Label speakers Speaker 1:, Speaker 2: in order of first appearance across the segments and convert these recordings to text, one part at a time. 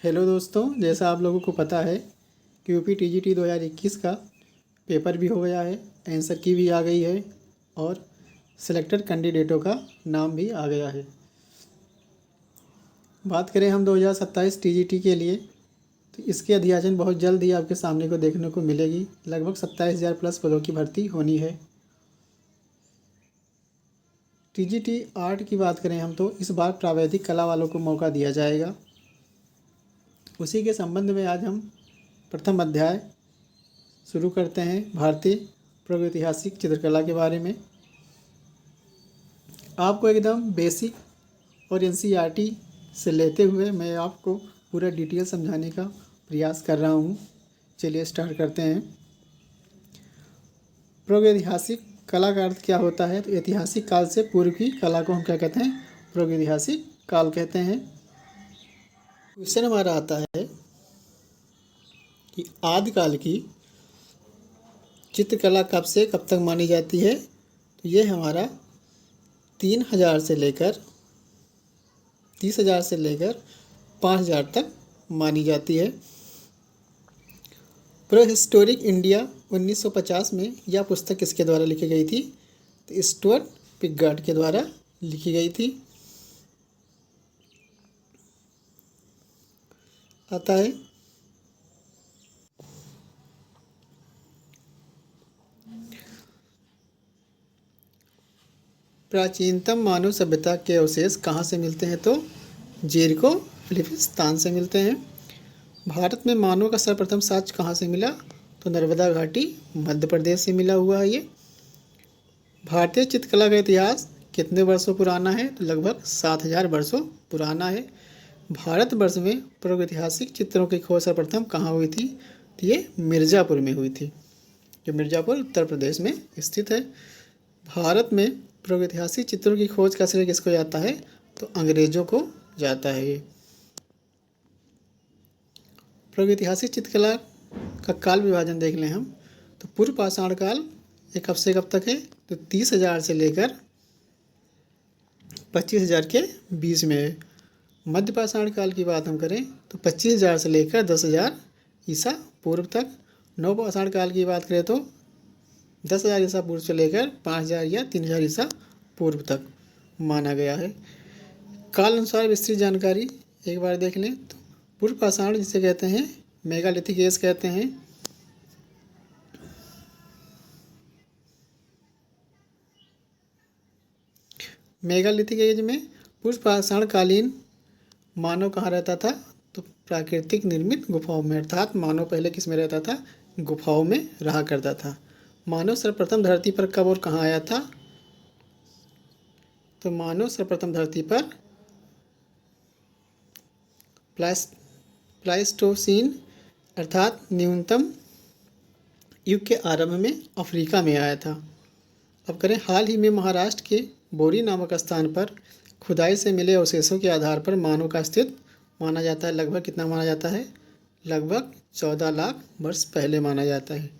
Speaker 1: Hello दोस्तों, जैसा आप लोगों को पता है कि यूपी टीजीटी 2021 का पेपर भी हो गया है, आंसर की भी आ गई है और सिलेक्टेड कैंडिडेटों का नाम भी आ गया है। बात करें हम 2027 टीजीटी के लिए, तो इसकी अधियाचन बहुत जल्द ही आपके सामने को देखने को मिलेगी। लगभग 27,000 प्लस पदों की भर्ती होनी है। टीजीटी 8 की बात करें हम तो इस बार प्रावैधिक कला वालों को मौका दिया जाएगा। उसी के संबंध में आज हम प्रथम अध्याय शुरू करते हैं भारतीय प्रागैतिहासिक चित्रकला के बारे में। आपको एकदम बेसिक और एनसीईआरटी से लेते हुए मैं आपको पूरा डिटेल समझाने का प्रयास कर रहा हूँ। चलिए स्टार्ट करते हैं। प्रागैतिहासिक कला का अर्थ क्या होता है? तो ऐतिहासिक काल से पूर्व की कला को हम क्या कहते हैं? प्रागैतिहासिक काल कहते हैं। क्वेश्चन हमारा आता है कि आदिकाल की चित्रकला कब से कब तक मानी जाती है? तो ये हमारा 3000 से लेकर 5000 तक मानी जाती है। प्रीहिस्टोरिक इंडिया 1950 में यह पुस्तक किसके द्वारा लिखी गई थी? तो स्टुअर्ट पिगॉट के द्वारा लिखी गई थी। आता है प्राचीनतम मानव सभ्यता के अवशेष कहाँ से मिलते हैं? तो जेरिको फिलिस्तीन से मिलते हैं। भारत में मानव का सर्वप्रथम साक्ष्य कहाँ से मिला? तो नर्मदा घाटी मध्य प्रदेश से मिला हुआ है ये। भारतीय चित्रकला का इतिहास कितने वर्षों पुराना है? तो लगभग 7000 वर्षों पुराना है। भारतवर्ष में प्रागैतिहासिक चित्रों की खोज सर्वप्रथम कहाँ हुई थी? तो ये मिर्ज़ापुर में हुई थी, जो मिर्ज़ापुर उत्तर प्रदेश में स्थित है। भारत में प्रागैतिहासिक चित्रों की खोज का श्रेय किसको जाता है? तो अंग्रेजों को जाता है ये। प्रागैतिहासिक चित्रकला का काल विभाजन देख लें हम, तो पूर्व पाषाण काल ये कब से कब तक है? तो 30,000 से लेकर 25,000 के बीच में है। मध्य पाषाण काल की बात हम करें तो 25,000 से लेकर 10,000 ईसा पूर्व तक। नव पाषाण काल की बात करें तो 10,000 ईसा पूर्व से लेकर 5,000 या 3,000 ईसा पूर्व तक माना गया है। काल अनुसार विस्तृत जानकारी एक बार देख लें तो पूर्व पाषाण जिसे कहते हैं मेगालिथिक एज कहते हैं। मेगालिथिक एज में पूर्व पाषाण कालीन मानव कहाँ रहता था? तो प्राकृतिक निर्मित गुफाओं में, अर्थात मानव पहले किस में रहता था? गुफाओं में रहा करता था। मानव सर्वप्रथम धरती पर कब और कहाँ आया था? तो मानव सर्वप्रथम धरती पर प्लाइस्टोसीन अर्थात न्यूनतम युग के आरंभ में अफ्रीका में आया था। अब करें, हाल ही में महाराष्ट्र के बोरी नामक स्थान पर खुदाई से मिले अवशेषों के आधार पर मानव का अस्तित्व माना जाता है। लगभग कितना माना जाता है? लगभग 14 लाख वर्ष पहले माना जाता है।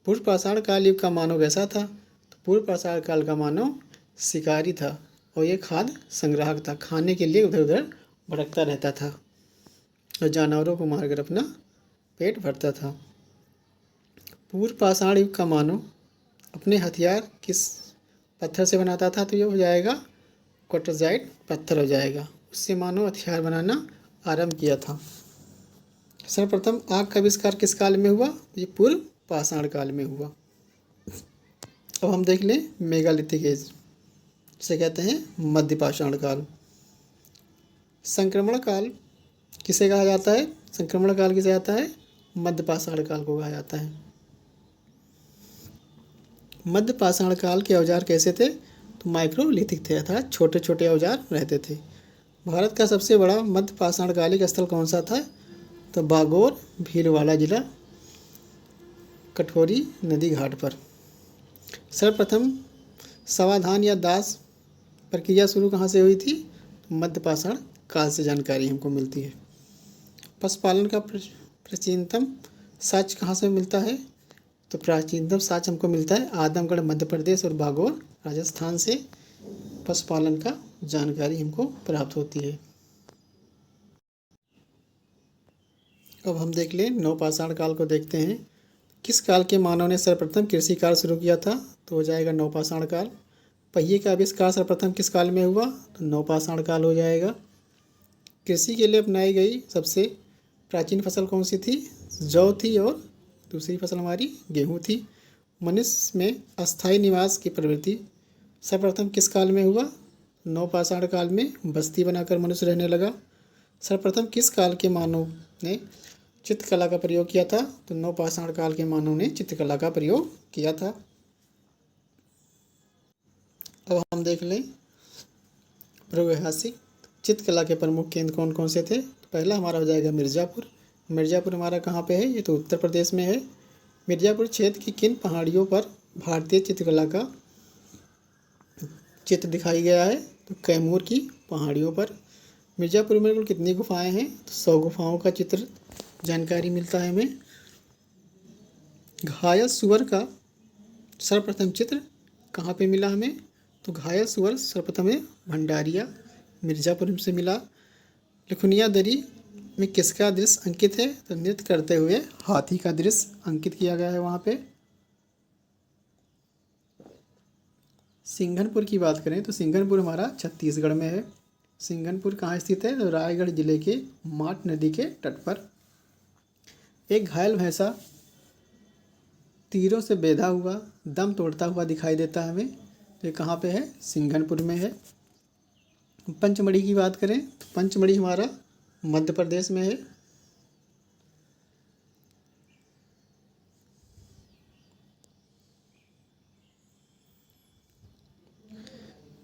Speaker 1: पूर्व पाषाण काल युग का मानव कैसा था? तो पूर्व पाषाण काल का मानव शिकारी था और ये खाद्य संग्राहक था। खाने के लिए उधर उधर भटकता रहता था और जानवरों को मारकर अपना पेट भरता था। पूर्व पाषाण युग का मानव अपने हथियार किस पत्थर से बनाता था? तो ये हो जाएगा क्वार्टजाइट पत्थर हो जाएगा। उससे मानव हथियार बनाना आरंभ किया था। सर्वप्रथम आग का आविष्कार किस काल में हुआ? ये पूर्व पाषाण काल में हुआ। अब हम देख लें मेगालिथिक एज, जिसे कहते हैं मध्य पाषाण काल। संक्रमण काल किसे कहा जाता है? संक्रमण काल किसे आता है? मध्य पाषाण काल को कहा जाता है। मध्य पाषाण काल के औजार कैसे थे? तो माइक्रोलिथिक थे, अर्थात छोटे छोटे औजार रहते थे। भारत का सबसे बड़ा मध्य पाषाणकालिक स्थल कौन सा था? तो बागोर भीलवाड़ा जिला, कटोरी नदी घाट पर। सर्वप्रथम समाधान या दास प्रक्रिया शुरू कहाँ से हुई थी? मध्य पाषाण काल से जानकारी हमको मिलती है। पशुपालन का प्राचीनतम साक्ष्य कहाँ से मिलता है? तो प्राचीनतम साक्ष्य हमको मिलता है आदमगढ़ मध्य प्रदेश और बागोर राजस्थान से पशुपालन का जानकारी हमको प्राप्त होती है। अब हम देख लें नवपाषाण काल को देखते हैं। किस काल के मानव ने सर्वप्रथम कृषि कार्य शुरू किया था? तो हो जाएगा नवपाषाण काल। पहिए का आविष्कार सर्वप्रथम किस काल में हुआ? तो नवपाषाण काल हो जाएगा। कृषि के लिए अपनाई गई सबसे प्राचीन फसल कौन सी थी? जौ थी, और दूसरी फसल हमारी गेहूँ थी। मनुष्य में अस्थायी निवास की प्रवृत्ति सर्वप्रथम किस काल में हुआ? नवपाषाण काल में बस्ती बनाकर मनुष्य रहने लगा। सर्वप्रथम किस काल के मानव ने चित्रकला का प्रयोग किया था? तो नवपाषाण काल के मानव ने चित्रकला का प्रयोग किया था। अब हम देख लें प्रागैतिहासिक चित्रकला के प्रमुख केंद्र कौन कौन से थे। तो पहला हमारा हो जाएगा मिर्ज़ापुर। मिर्ज़ापुर हमारा कहाँ पे है? ये तो उत्तर प्रदेश में है। मिर्ज़ापुर क्षेत्र की किन पहाड़ियों पर भारतीय चित्रकला का चित्र दिखाई गया है? तो कैमूर की पहाड़ियों पर। मिर्ज़ापुर में कुल कितनी गुफाएं हैं? तो 100 गुफाओं का चित्र जानकारी मिलता है हमें। घायल सुअर का सर्वप्रथम चित्र कहाँ पे मिला हमें? तो घायल सुअर सर्वप्रथम भंडारिया मिर्ज़ापुर से मिला। लखुनिया दरी में किसका दृश्य अंकित है? तो नृत्य करते हुए हाथी का दृश्य अंकित किया गया है वहाँ पे। सिंघनपुर की बात करें तो सिंघनपुर हमारा छत्तीसगढ़ में है। सिंघनपुर कहाँ स्थित है? तो रायगढ़ जिले के माट नदी के तट पर। एक घायल भैंसा तीरों से बेधा हुआ दम तोड़ता हुआ दिखाई देता है हमें। तो ये कहाँ पे है? सिंघनपुर में है। पंचमढ़ी की बात करें तो पंचमढ़ी हमारा मध्य प्रदेश में है।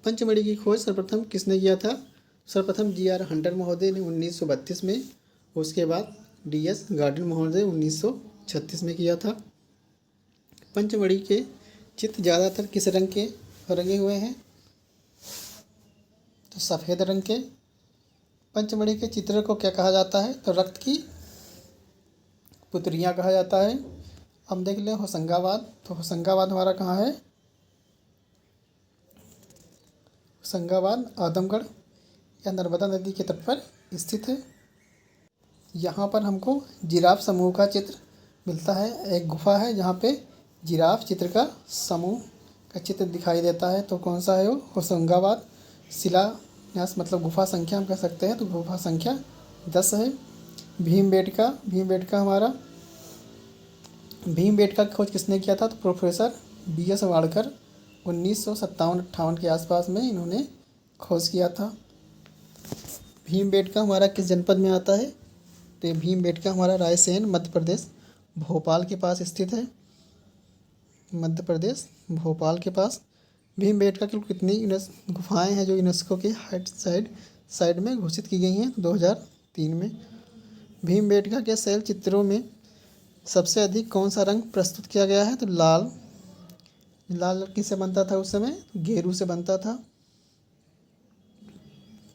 Speaker 1: पंचमढ़ी की खोज सर्वप्रथम किसने किया था? सर्वप्रथम जी.आर. हंटर महोदय ने 1932 में, उसके बाद डी.एस. गार्डन महोदय 1936 में किया था। पंचमढ़ी के चित्र ज़्यादातर किस रंग के रंगे हुए हैं? तो सफ़ेद रंग के। पंचमढ़ी के चित्र को क्या कहा जाता है? तो रक्त की पुतलियाँ कहा जाता है। हम देख लें होशंगाबाद। तो होशंगाबाद हमारा कहाँ है? होशंगाबाद आदमगढ़ या नर्मदा नदी के तट पर स्थित है। यहाँ पर हमको जिराफ समूह का चित्र मिलता है। एक गुफा है जहाँ पे जिराफ चित्र का समूह का चित्र दिखाई देता है। तो कौन सा है वो? होशंगाबाद। शिलान्यास मतलब गुफा संख्या हम कह सकते हैं, तो गुफा संख्या 10 है। भीमबेटका हमारा भीमबेटका की खोज किसने किया था? तो प्रोफेसर बी.एस. वाड़कर 1957-58 के आसपास में इन्होंने खोज किया था। भीमबेटका हमारा किस जनपद में आता है? तो ये भीमबेटका हमारा रायसेन मध्य प्रदेश भोपाल के पास स्थित है। मध्य प्रदेश भोपाल के पास। भीमबेटका की कितनी गुफाएं हैं जो यूनेस्को के साइड में घोषित की गई हैं? 2003 में। भीमबेटका के शैल चित्रों में सबसे अधिक कौन सा रंग प्रस्तुत किया गया है? तो लाल। लाल किससे बनता था उस समय? गेरू से बनता था।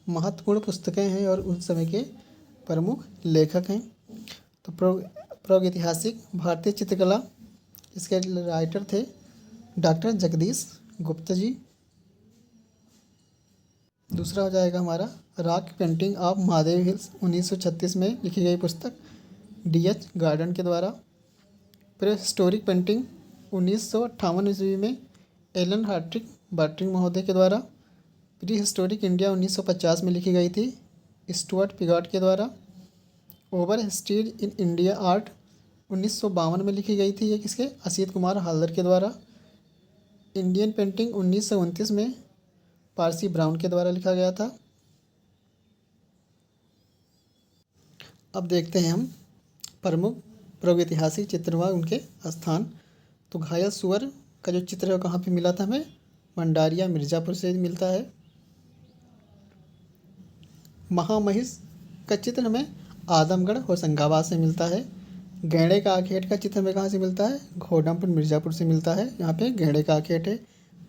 Speaker 1: महत्वपूर्ण पुस्तकें हैं और उस समय के प्रमुख लेखक हैं। तो प्रागैतिहासिक भारतीय चित्रकला, इसके राइटर थे डॉक्टर जगदीश गुप्ता जी। दूसरा हो जाएगा हमारा rock painting of Mahadev hills 1936 में लिखी गई पुस्तक डी.एच. गार्डन के द्वारा। प्रीहिस्टोरिक पेंटिंग 1958 ईस्वी में एलन बार्ट्रिंग महोदय के द्वारा। प्री हिस्टोरिक इंडिया 1950 में लिखी गई थी स्टुअर्ट पिगॉट के द्वारा। Over history in India art 1952 में लिखी गई थी, ये किसके? असित कुमार हालदर के द्वारा। इंडियन पेंटिंग 1929 में पारसी ब्राउन के द्वारा लिखा गया था। अब देखते हैं हम प्रमुख प्रागैतिहासिक चित्र व उनके स्थान। तो घायल सुअर का जो चित्र है कहाँ पे मिला था हमें? भंडारिया मिर्ज़ापुर से मिलता है। महामहिष का चित्र हमें आदमगढ़ होशंगाबाद से मिलता है। गैंडे का आखेट का चित्र हमें कहाँ से मिलता है? घोड़मपुर मिर्ज़ापुर से मिलता है। यहाँ पे गैंडे का आखेट है।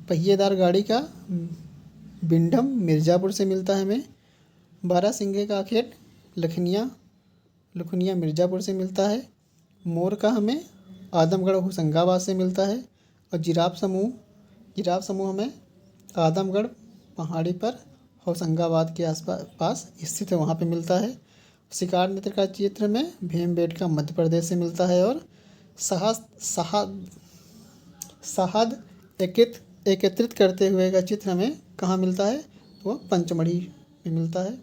Speaker 1: पहिएदार गाड़ी का बिंडम मिर्ज़ापुर से मिलता है हमें। बारहसिंगे का आखेट लखनिया मिर्ज़ापुर से मिलता है। मोर का हमें आदमगढ़ होशंगाबाद से मिलता है। और जिराफ समूह हमें आदमगढ़ पहाड़ी पर होशंगाबाद के पास स्थित है, वहाँ पे मिलता है। शिकार मित्र का चित्र में भीमबेटका मध्य प्रदेश से मिलता है और शहद एकत्रित करते हुए का चित्र हमें कहाँ मिलता है, वो पंचमढ़ी में मिलता है।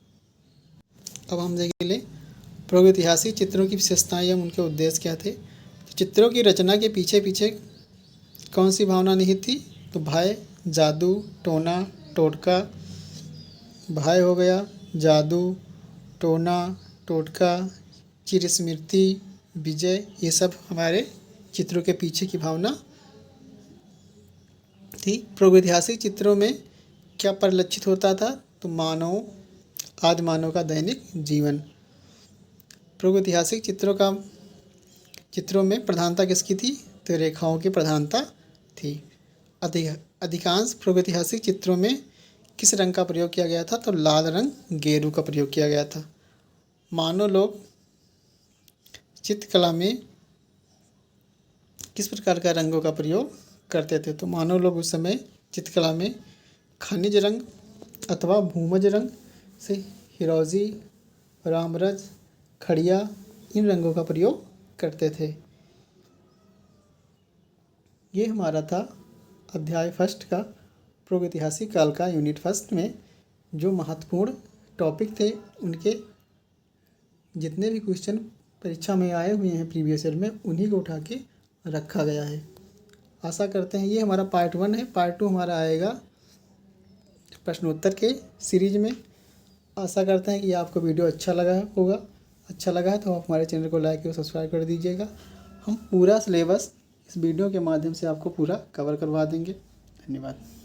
Speaker 1: अब हम देखेंगे प्रागैतिहासिक चित्रों की विशेषताएं एवं उनके उद्देश्य क्या थे। तो चित्रों की रचना के पीछे पीछे कौन सी भावना निहित थी, तो भय, जादू, टोना, टोटका। भय हो गया, जादू, टोना, टोटका, चिर स्मृति, विजय, ये सब हमारे चित्रों के पीछे की भावना थी। प्रागैतिहासिक चित्रों में क्या परिलक्षित होता था, तो आदि मानव का दैनिक जीवन। प्रागैतिहासिक चित्रों में प्रधानता किसकी थी, तो रेखाओं की प्रधानता थी। अधिकांश प्रागैतिहासिक चित्रों में किस रंग का प्रयोग किया गया था, तो लाल रंग, गेरू का प्रयोग किया गया था। मानव लोग चित्रकला में किस प्रकार का रंगों का प्रयोग करते थे, तो मानव लोग उस समय चित्रकला में खनिज रंग अथवा भूमज रंग से हिरोजी, रामरज, खड़िया, इन रंगों का प्रयोग करते थे। ये हमारा था अध्याय फर्स्ट का प्रागैतिहासिक काल का यूनिट फर्स्ट में जो महत्वपूर्ण टॉपिक थे, उनके जितने भी क्वेश्चन परीक्षा में आए हुए हैं प्रीवियस ईयर में, उन्हीं को उठा के रखा गया है। आशा करते हैं ये हमारा पार्ट 1 है, पार्ट 2 हमारा आएगा प्रश्नोत्तर के सीरीज में। आशा करते हैं कि आपको वीडियो अच्छा लगा होगा। अच्छा लगा है तो आप हमारे चैनल को लाइक और सब्सक्राइब कर दीजिएगा। हम पूरा सिलेबस इस वीडियो के माध्यम से आपको पूरा कवर करवा देंगे। धन्यवाद।